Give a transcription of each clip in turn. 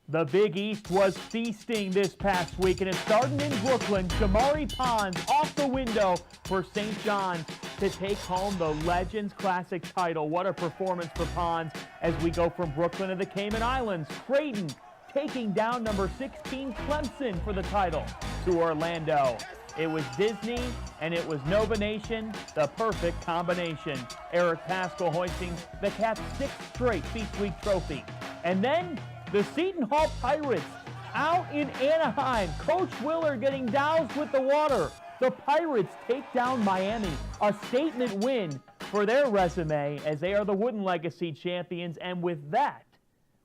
The Big East was feasting this past week, and it started in Brooklyn. Shamari Pons off the window for St. John's to take home the Legends Classic title. What a performance for Pons as we go from Brooklyn to the Cayman Islands. Creighton taking down number 16 Clemson for the title to Orlando. It was Disney and it was Nova Nation, the perfect combination. Eric Paschal hoisting the Cats' 6th straight Feast Week trophy. And then the Seton Hall Pirates out in Anaheim. Coach Willard getting doused with the water. The Pirates take down Miami. A statement win for their resume as they are the Wooden Legacy champions. And with that,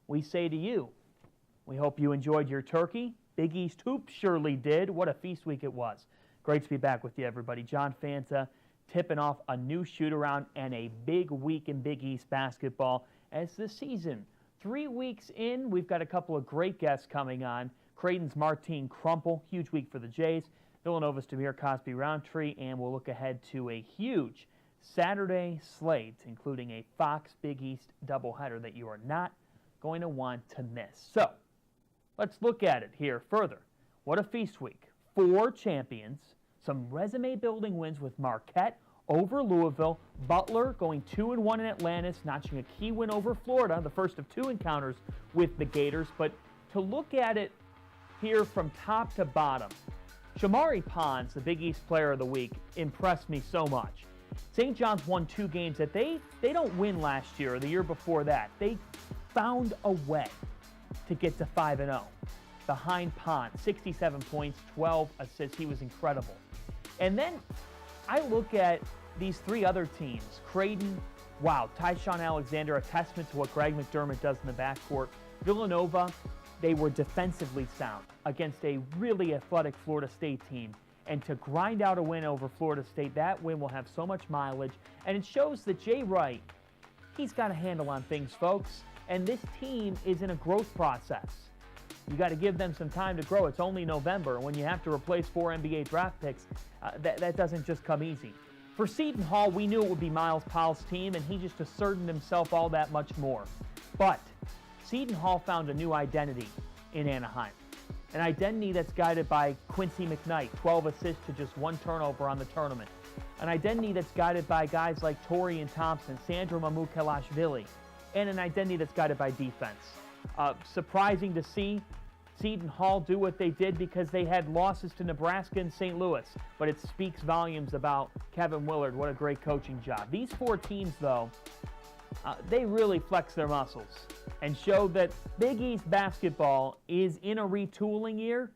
we say to you, we hope you enjoyed your turkey. Big East Hoops surely did. What a feast week it was. Great to be back with you, everybody. John Fanta tipping off a new shoot-around and a big week in Big East basketball as the season 3 weeks in. We've got a couple of great guests coming on. Creighton's Martine Krampelj, huge week for the Jays. Villanova's Dhamir Cosby-Roundtree, and we'll look ahead to a huge Saturday slate, including a Fox Big East doubleheader that you are not going to want to miss. So, let's look at it here further. What a feast week. 4 champions, some resume-building wins with Marquette over Louisville, Butler going 2-1 in Atlantis, notching a key win over Florida, the first of 2 encounters with the Gators. But to look at it here from top to bottom, Shamari Pons, the Big East Player of the Week, impressed me so much. St. John's won 2 games that they don't win last year or the year before that. They found a way to get to 5-0. Behind Pons, 67 points, 12 assists. He was incredible. And then I look at these 3 other teams. Creighton, wow, Tyshawn Alexander, a testament to what Greg McDermott does in the backcourt. Villanova, they were defensively sound against a really athletic Florida State team. And to grind out a win over Florida State, that win will have so much mileage. And it shows that Jay Wright, he's got a handle on things, folks. And this team is in a growth process. You got to give them some time to grow. It's only November. When you have to replace 4 NBA draft picks, that doesn't just come easy. For Seton Hall, we knew it would be Miles Powell's team, and he just asserted himself all that much more. But Seton Hall found a new identity in Anaheim, an identity that's guided by Quincy McKnight, 12 assists to just 1 turnover on the tournament, an identity that's guided by guys like Torian Thompson, Sandro Mamukelashvili, and an identity that's guided by defense. Surprising to see Seton Hall do what they did because they had losses to Nebraska and St. Louis, but it speaks volumes about Kevin Willard. What a great coaching job. These 4 teams, though, they really flex their muscles and show that Big East basketball is in a retooling year,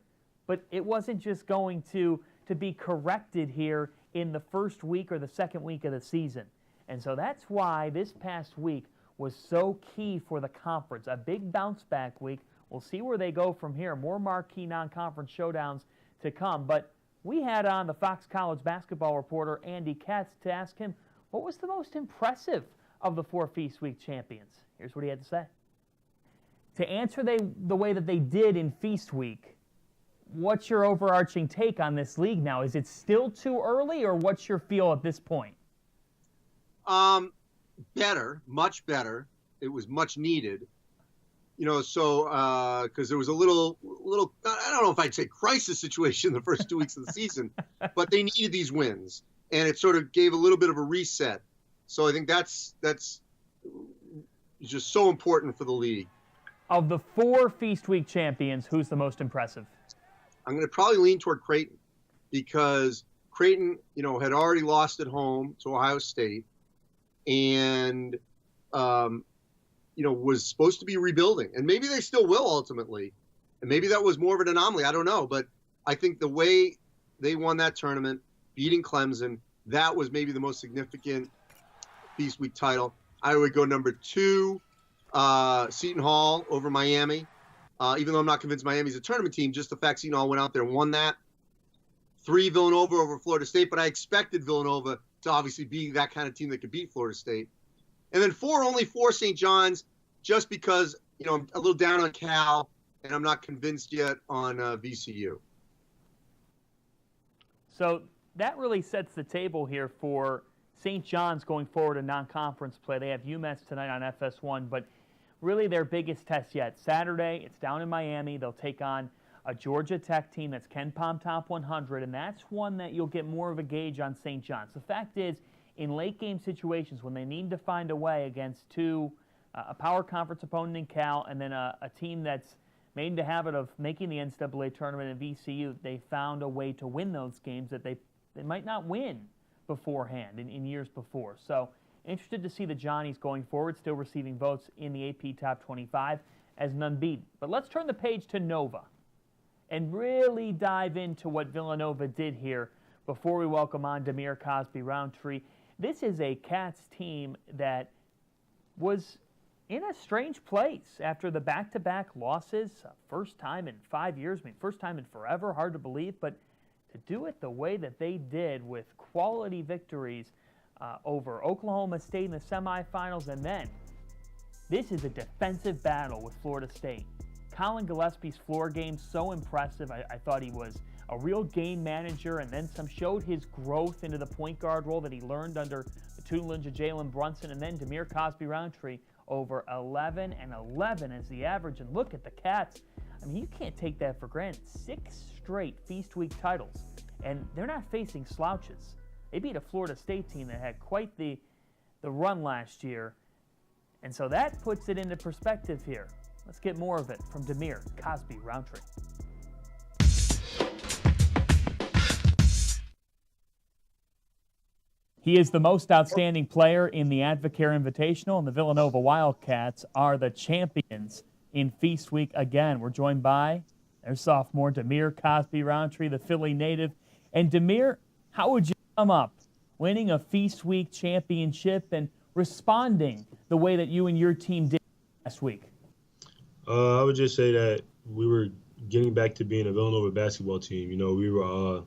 but it wasn't just going to be corrected here in the first week or the second week of the season. And so that's why this past week was so key for the conference. A big bounce-back week. We'll see where they go from here. More marquee non-conference showdowns to come. But we had on the Fox College basketball reporter Andy Katz to ask him what was the most impressive of the 4 Feast Week champions. Here's what he had to say. To answer the way that they did in Feast Week, what's your overarching take on this league now? Is it still too early, or what's your feel at this point? Better, much better. It was much needed. Because there was a little, I don't know if I'd say crisis situation the first 2 weeks of the season, but they needed these wins, and it sort of gave a little bit of a reset. So I think that's just so important for the league. Of the 4 Feast Week champions, who's the most impressive? I'm going to probably lean toward Creighton because Creighton, had already lost at home to Ohio State, and was supposed to be rebuilding. And maybe they still will ultimately. And maybe that was more of an anomaly. I don't know. But I think the way they won that tournament, beating Clemson, that was maybe the most significant Feast Week title. I would go number 2, Seton Hall over Miami. Even though I'm not convinced Miami's a tournament team, just the fact Seton Hall went out there and won that. 3, Villanova over Florida State. But I expected Villanova to obviously be that kind of team that could beat Florida State. And then only 4 St. John's, just because, I'm a little down on Cal, and I'm not convinced yet on VCU. So that really sets the table here for St. John's going forward in non-conference play. They have UMass tonight on FS1, but really their biggest test yet. Saturday, it's down in Miami. They'll take on a Georgia Tech team that's Ken Pom Top 100, and that's one that you'll get more of a gauge on St. John's. The fact is, in late-game situations, when they need to find a way against a power conference opponent in Cal and then a team that's made the habit of making the NCAA tournament at VCU, they found a way to win those games that they might not win beforehand in years before. So interested to see the Johnnies going forward, still receiving votes in the AP Top 25 as an unbeaten. But let's turn the page to Nova and really dive into what Villanova did here before we welcome on Dhamir Cosby-Roundtree. This is a Cats team that was in a strange place after the back-to-back losses. First time in 5 years, first time in forever, hard to believe, but to do it the way that they did with quality victories over Oklahoma State in the semifinals, and then this is a defensive battle with Florida State. Colin Gillespie's floor game, so impressive. I thought he was a real game manager, and then some showed his growth into the point guard role that he learned under the tutelage of Jalen Brunson, and then Dhamir Cosby-Roundtree over 11 and 11 as the average. And look at the Cats. I mean, you can't take that for granted. 6 straight Feast Week titles, and they're not facing slouches. They beat a Florida State team that had quite the run last year, and so that puts it into perspective here. Let's get more of it from Dhamir Cosby-Roundtree. He is the most outstanding player in the Advocare Invitational, and the Villanova Wildcats are the champions in Feast Week again. We're joined by their sophomore, Dhamir Cosby-Roundtree, the Philly native. And Dhamir, how would you sum up winning a Feast Week championship and responding the way that you and your team did last week? I would just say that we were getting back to being a Villanova basketball team. You know, we were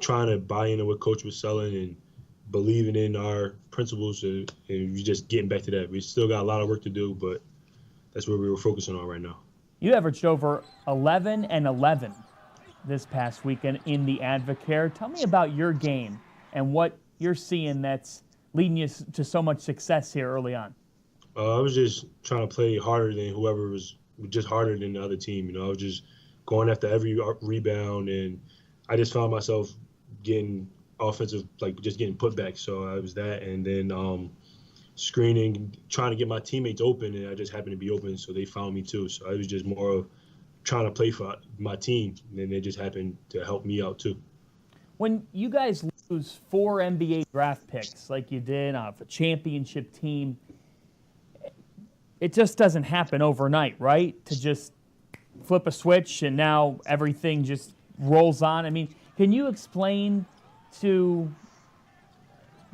trying to buy into what Coach was selling and believing in our principles, and we're just getting back to that. We still got a lot of work to do, but that's what we were focusing on right now. You averaged over 11 and 11 this past weekend in the Advocare. Tell me about your game and what you're seeing that's leading you to so much success here early on. I was just trying to play harder than whoever was just harder than the other team. You know, I was just going after every rebound, and I just found myself getting offensive, like just getting put back. So I was that, and then screening, trying to get my teammates open, and I just happened to be open, so they found me too. So I was just more of trying to play for my team, and then they just happened to help me out too. When you guys lose 4 NBA draft picks like you did off a championship team, it just doesn't happen overnight, right? To just flip a switch and now everything just rolls on. I mean, can you explain to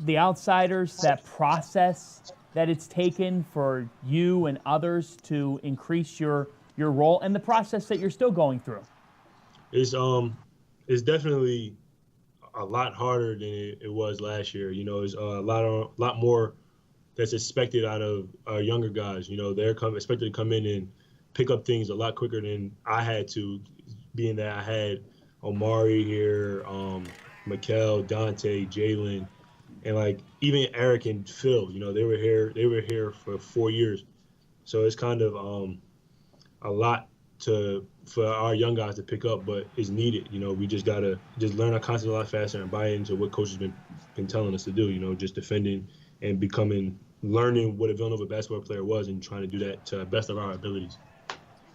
the outsiders that process that it's taken for you and others to increase your role and the process that you're still going through? It's definitely a lot harder than it was last year. You know, it's a lot more that's expected out of our younger guys. You know, they're expected to come in and pick up things a lot quicker than I had to, being that I had Omari here, Mikal, Dante, Jalen, and like even Eric and Phil. You know, they were here for 4 years, so it's kind of a lot for our young guys to pick up, but it's needed. You know, we just gotta learn our concept a lot faster and buy into what coach has been telling us to do. You know, just defending and learning what a Villanova basketball player was and trying to do that to the best of our abilities.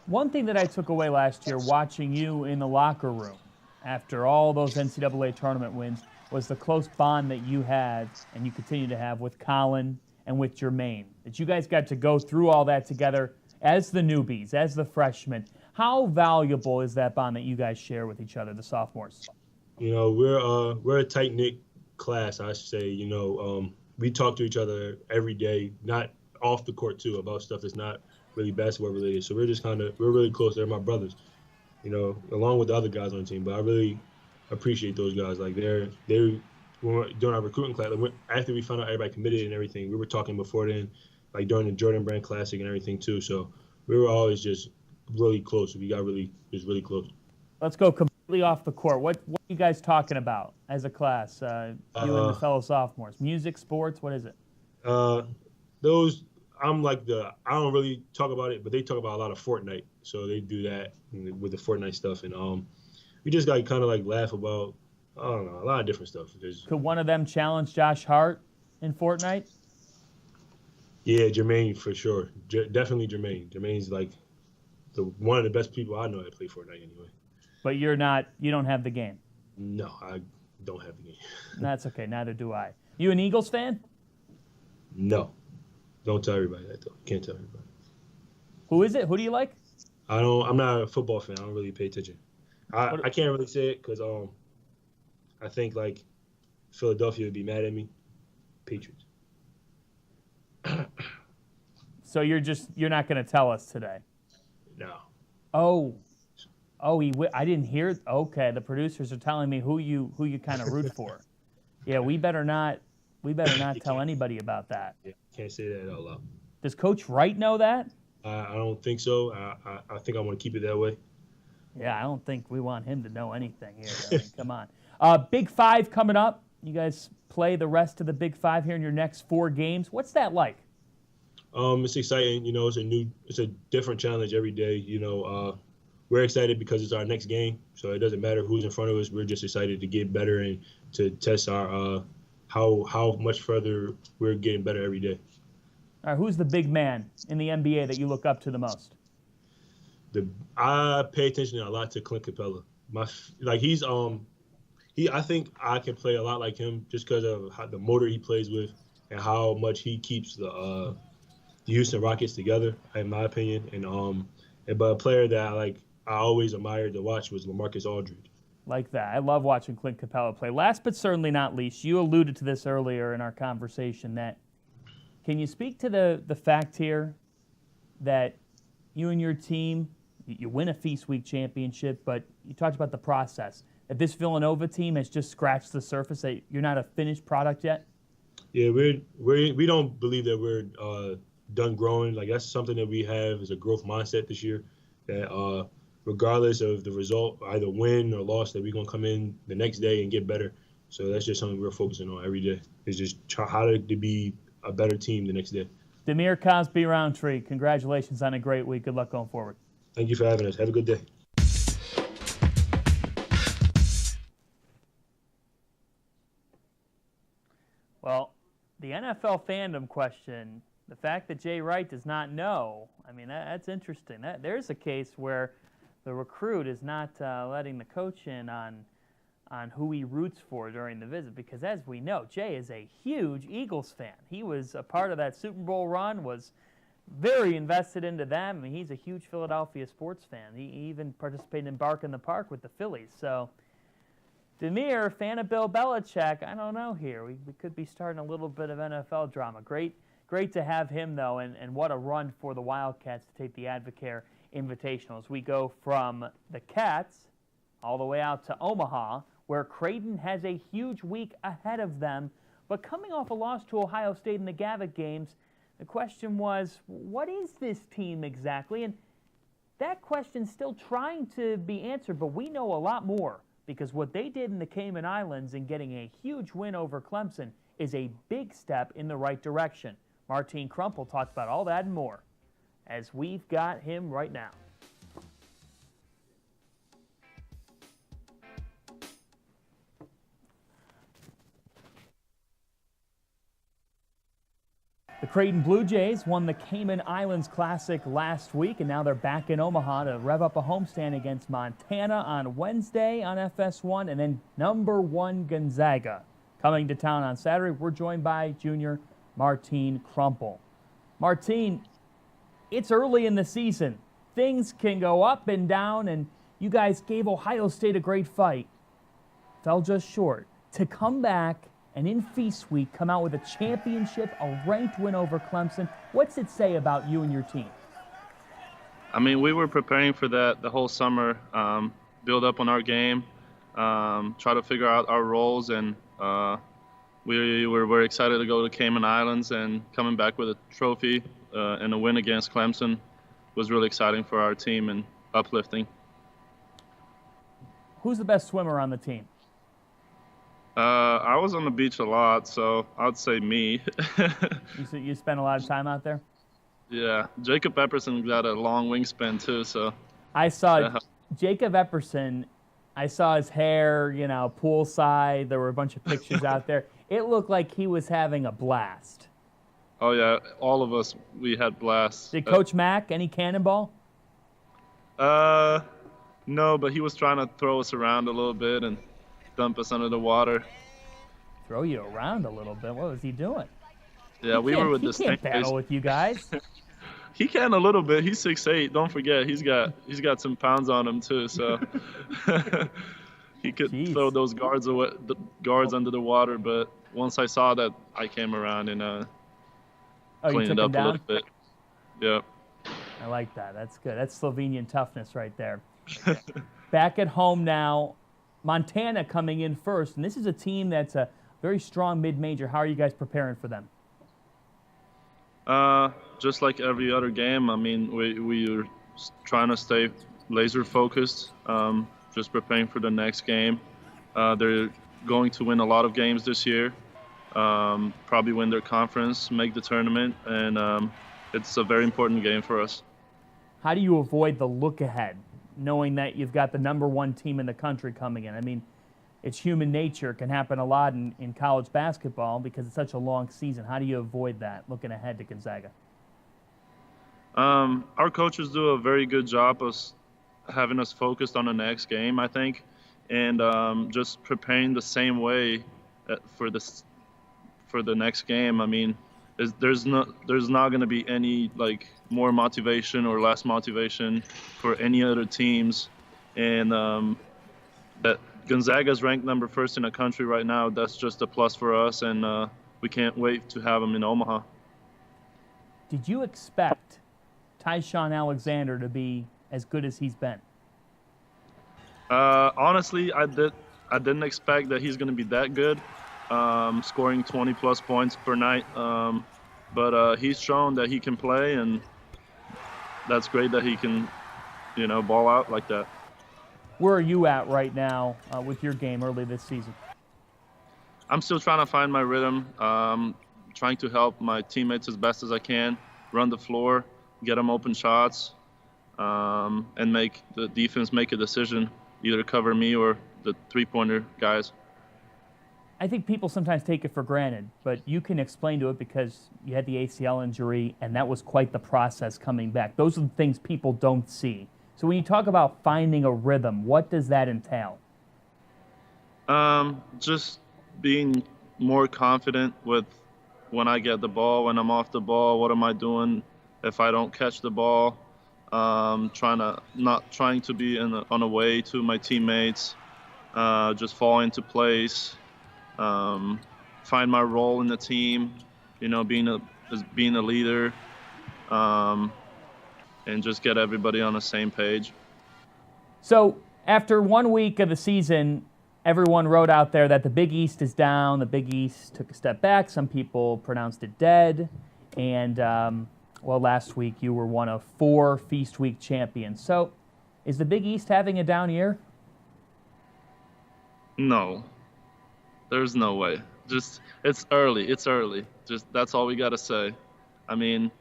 One thing that I took away last year watching you in the locker room after all those NCAA tournament wins was the close bond that you had and you continue to have with Colin and with Jermaine. That you guys got to go through all that together as the newbies, as the freshmen. How valuable is that bond that you guys share with each other, the sophomores? You know, we're a tight-knit class, I should say. You know, we talk to each other every day, not off the court too, about stuff that's not really basketball related. So we're really close. They're my brothers, you know, along with the other guys on the team. But I really appreciate those guys. Like when we're doing our recruiting class, like after we found out everybody committed and everything, we were talking before then, like during the Jordan Brand Classic and everything too. So we were always just really close. We got really close. Let's go completely off the court. What are you guys talking about as a class? You and the fellow sophomores. Music, sports, what is it? I'm like I don't really talk about it, but they talk about a lot of Fortnite. So they do that with the Fortnite stuff. And we just got kind of like laugh about, I don't know, a lot of different stuff. Could one of them challenge Josh Hart in Fortnite? Yeah, Jermaine for sure. Definitely Jermaine. Jermaine's like one of the best people I know that play Fortnite anyway. But you don't have the game. No, I don't have the game. That's okay. Neither do I. You an Eagles fan? No. Don't tell everybody that, though. Can't tell everybody. Who is it? Who do you like? I'm not a football fan. I don't really pay attention. I can't really say it because I think like Philadelphia would be mad at me. Patriots. So you're not going to tell us today? No. Oh, I didn't hear. Okay, the producers are telling me who you kind of root for. Yeah, we better not tell anybody about that. Yeah, can't say that out loud. Does Coach Wright know that? I don't think so. I think I want to keep it that way. Yeah, I don't think we want him to know anything here. I mean, come on. Big Five coming up. You guys play the rest of the Big Five here in your next 4 games. What's that like? It's exciting. It's a different challenge every day. We're excited because it's our next game, so it doesn't matter who's in front of us. We're just excited to get better and to test our how much further we're getting better every day. All right, who's the big man in the NBA that you look up to the most? I pay attention a lot to Clint Capella. I think I can play a lot like him just because of the motor he plays with and how much he keeps the Houston Rockets together, in my opinion. But a player that I always admired to watch was LaMarcus Aldridge. Like that. I love watching Clint Capella play. Last but certainly not least, you alluded to this earlier in our conversation that can you speak to the fact here that you and your team, you win a Feast Week championship, but you talked about the process, that this Villanova team has just scratched the surface, that you're not a finished product yet? Yeah, we don't believe that we're done growing. That's something that we have as a growth mindset this year, that regardless of the result, either win or loss, that we're going to come in the next day and get better. So that's just something we're focusing on every day, is just how to be a better team the next day. Dhamir Cosby-Roundtree, congratulations on a great week. Good luck going forward. Thank you for having us. Have a good day. Well, the NFL fandom question, the fact that Jay Wright does not know, I mean, that's interesting. There's a case where the recruit is not letting the coach in on who he roots for during the visit, because as we know, Jay is a huge Eagles fan. He was a part of that Super Bowl run, was very invested into them. I mean, he's a huge Philadelphia sports fan. He even participated in Bark in the Park with the Phillies. So, Dhamir, fan of Bill Belichick, I don't know here. We could be starting a little bit of NFL drama. Great to have him, though, and what a run for the Wildcats to take the Advocare Invitational as we go from the Cats all the way out to Omaha, where Creighton has a huge week ahead of them. But coming off a loss to Ohio State in the Gavitt games, the question was, what is this team exactly? And that question's still trying to be answered, but we know a lot more, because what they did in the Cayman Islands in getting a huge win over Clemson is a big step in the right direction. Martine Krampelj talks about all that and more as we've got him right now. The Creighton Blue Jays won the Cayman Islands Classic last week, and now they're back in Omaha to rev up a homestand against Montana on Wednesday on FS1, and then #1 Gonzaga coming to town on Saturday. We're joined by junior Martine Krampelj. Martine, it's early in the season. Things can go up and down, and you guys gave Ohio State a great fight. Fell just short. To come back and in Feast Week come out with a championship, a ranked win over Clemson, what's it say about you and your team? I mean, we were preparing for that the whole summer, build up on our game, try to figure out our roles, and we were very excited to go to Cayman Islands, and coming back with a trophy and a win against Clemson was really exciting for our team and uplifting. Who's the best swimmer on the team? I was on the beach a lot, so I'd say me. You spent a lot of time out there? Yeah, Jacob Epperson got a long wingspan too, so. I saw Yeah. Jacob Epperson. I saw his hair, poolside. There were a bunch of pictures out there. It looked like he was having a blast. Oh yeah, all of us, we had blasts. Did Coach Mack, any cannonball? No, but he was trying to throw us around a little bit and dump us under the water. Throw you around a little bit? What was he doing? Yeah, we were with the He can't battle with you guys. He can a little bit. He's 6'8". Don't forget, he's got some pounds on him too, so he could throw those guards under the water. But once I saw that, I came around and cleaned it up a little bit. Yeah. I like that. That's good. That's Slovenian toughness right there. Back at home now, Montana coming in first, and this is a team that's a very strong mid-major. How are you guys preparing for them? Just like every other game, I mean, we are trying to stay laser focused, just preparing for the next game. They're going to win a lot of games this year, probably win their conference, make the tournament, and it's a very important game for us. How do you avoid the look ahead, knowing that you've got the #1 team in the country coming in? I mean, it's human nature. It can happen a lot in college basketball because it's such a long season. How do you avoid that, looking ahead to Gonzaga? Our coaches do a very good job of having us focused on the next game, I think, and just preparing the same way for the next game. I mean, there's not going to be any more motivation or less motivation for any other teams, and that Gonzaga's ranked #1 in the country right now. That's just a plus for us, and we can't wait to have them in Omaha. Did you expect Tyshawn Alexander to be as good as he's been? Honestly, I didn't expect that he's going to be that good, scoring 20-plus points per night. But he's shown that he can play, and that's great that he can, ball out like that. Where are you at right now with your game early this season? I'm still trying to find my rhythm, trying to help my teammates as best as I can, run the floor, get them open shots, and make the defense make a decision, either cover me or the three-pointer guys. I think people sometimes take it for granted, but you can explain to it because you had the ACL injury, and that was quite the process coming back. Those are the things people don't see. So when you talk about finding a rhythm, what does that entail? Just being more confident with when I get the ball, when I'm off the ball, what am I doing if I don't catch the ball? Not trying to be on the way to my teammates, just fall into place, find my role in the team, being a leader, and just get everybody on the same page. So after 1 week of the season, everyone wrote out there that the Big East is down. The Big East took a step back. Some people pronounced it dead. And, last week you were one of 4 Feast Week champions. So is the Big East having a down year? No. There's no way. Just, it's early. Just, that's all we got to say. I mean,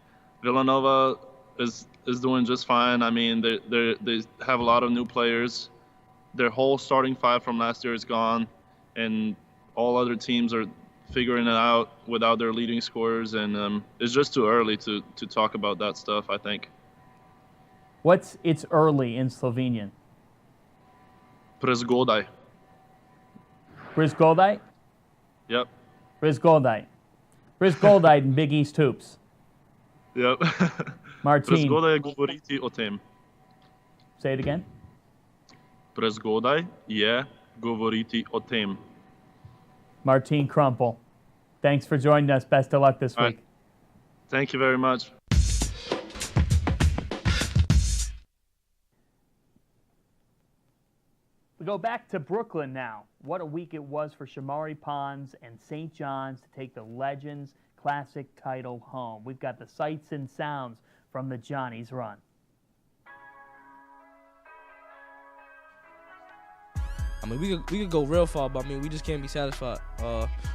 Villanova is doing just fine. I mean, they have a lot of new players. Their whole starting 5 from last year is gone, and all other teams are figuring it out without their leading scorers, and it's just too early to talk about that stuff, I think. It's early in Slovenian? Prezgodaj. Prezgodaj? Yep. Prezgodaj. Prezgodaj in Big East hoops. Yep. Martin. Prezgodaj je govoriti o tem. Say it again. Prezgodaj je govoriti o tem. Martin Krampelj, thanks for joining us. Best of luck this week. Thank you very much. We go back to Brooklyn now. What a week it was for Shamari Pons and St. John's to take the Legends Classic title home. We've got the sights and sounds from the Johnny's run. I mean, we could go real far, but I mean, we just can't be satisfied.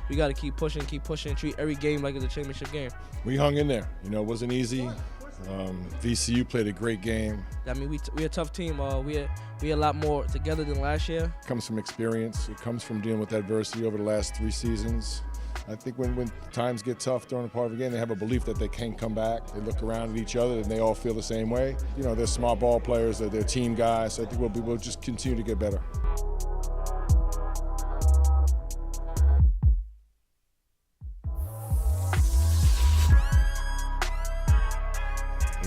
We got to keep pushing, treat every game like it's a championship game. We hung in there. It wasn't easy. VCU played a great game. I mean, we a tough team. We a lot more together than last year. It comes from experience. It comes from dealing with adversity over the last 3 seasons. I think when times get tough during a part of the game, they have a belief that they can come back. They look around at each other and they all feel the same way. You know, they're smart ball players, they're team guys, so I think we'll just continue to get better.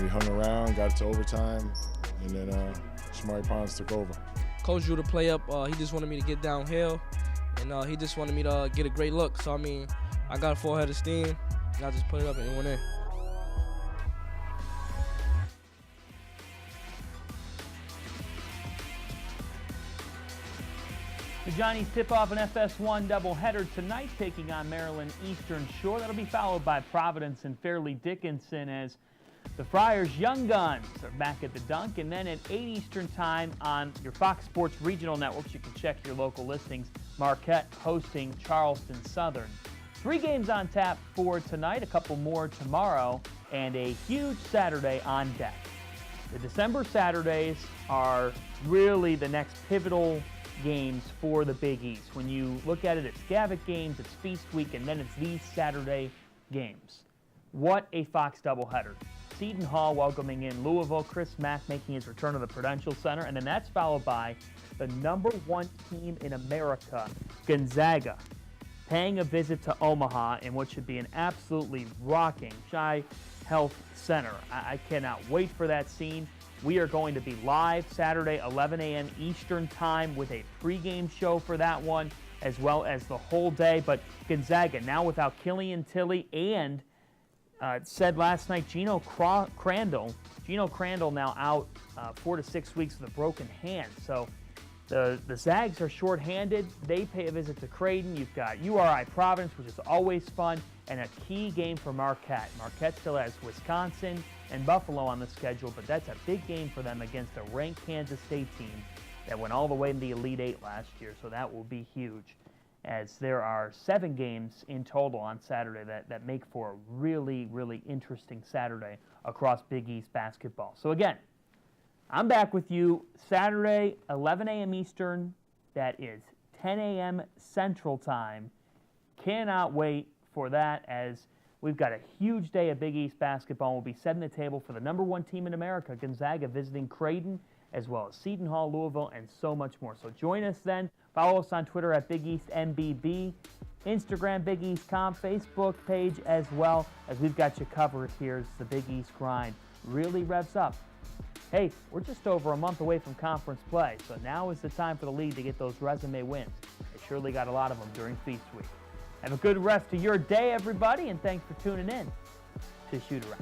We hung around, got it to overtime, and then Shamari Pons took over. Coach drew the play up. He just wanted me to get downhill, and he just wanted me to get a great look. So, I mean, I got a full head of steam, and I just put it up and it went in. The Johnnies tip off an FS1 doubleheader tonight, taking on Maryland Eastern Shore. That'll be followed by Providence and Fairleigh Dickinson as the Friars Young Guns are back at the Dunk. And then at 8 Eastern time on your Fox Sports regional networks, you can check your local listings. Marquette hosting Charleston Southern. 3 games on tap for tonight, a couple more tomorrow, and a huge Saturday on deck. The December Saturdays are really the next pivotal games for the Big East. When you look at it, it's Gavitt games, it's Feast Week, and then it's these Saturday games. What a Fox doubleheader. Seton Hall welcoming in Louisville, Chris Mack making his return to the Prudential Center, and then that's followed by the #1 team in America, Gonzaga, paying a visit to Omaha in what should be an absolutely rocking Chi Health Center. I cannot wait for that scene. We are going to be live Saturday, 11 a.m. Eastern time with a pregame show for that one, as well as the whole day. But Gonzaga now without Killian Tilly and said last night Gino Crandall. Gino Crandall now out 4 to 6 weeks with a broken hand. So the Zags are shorthanded. They pay a visit to Creighton. You've got URI Providence, which is always fun, and a key game for Marquette. Marquette still has Wisconsin and Buffalo on the schedule, but that's a big game for them against a ranked Kansas State team that went all the way in the Elite Eight last year. So that will be huge, as there are 7 games in total on Saturday that make for a really, really interesting Saturday across Big East basketball. So again, I'm back with you Saturday, 11 a.m. Eastern. That is 10 a.m. Central Time. Cannot wait for that, as we've got a huge day of Big East basketball. We'll be setting the table for the #1 team in America, Gonzaga, visiting Creighton, as well as Seton Hall, Louisville, and so much more. So join us then. Follow us on Twitter at Big East MBB, Instagram Big East Com, Facebook page as well, as we've got you covered here as the Big East grind really revs up. Hey, we're just over a month away from conference play, so now is the time for the league to get those resume wins. They surely got a lot of them during Feast Week. Have a good rest of your day, everybody, and thanks for tuning in to Shootaround.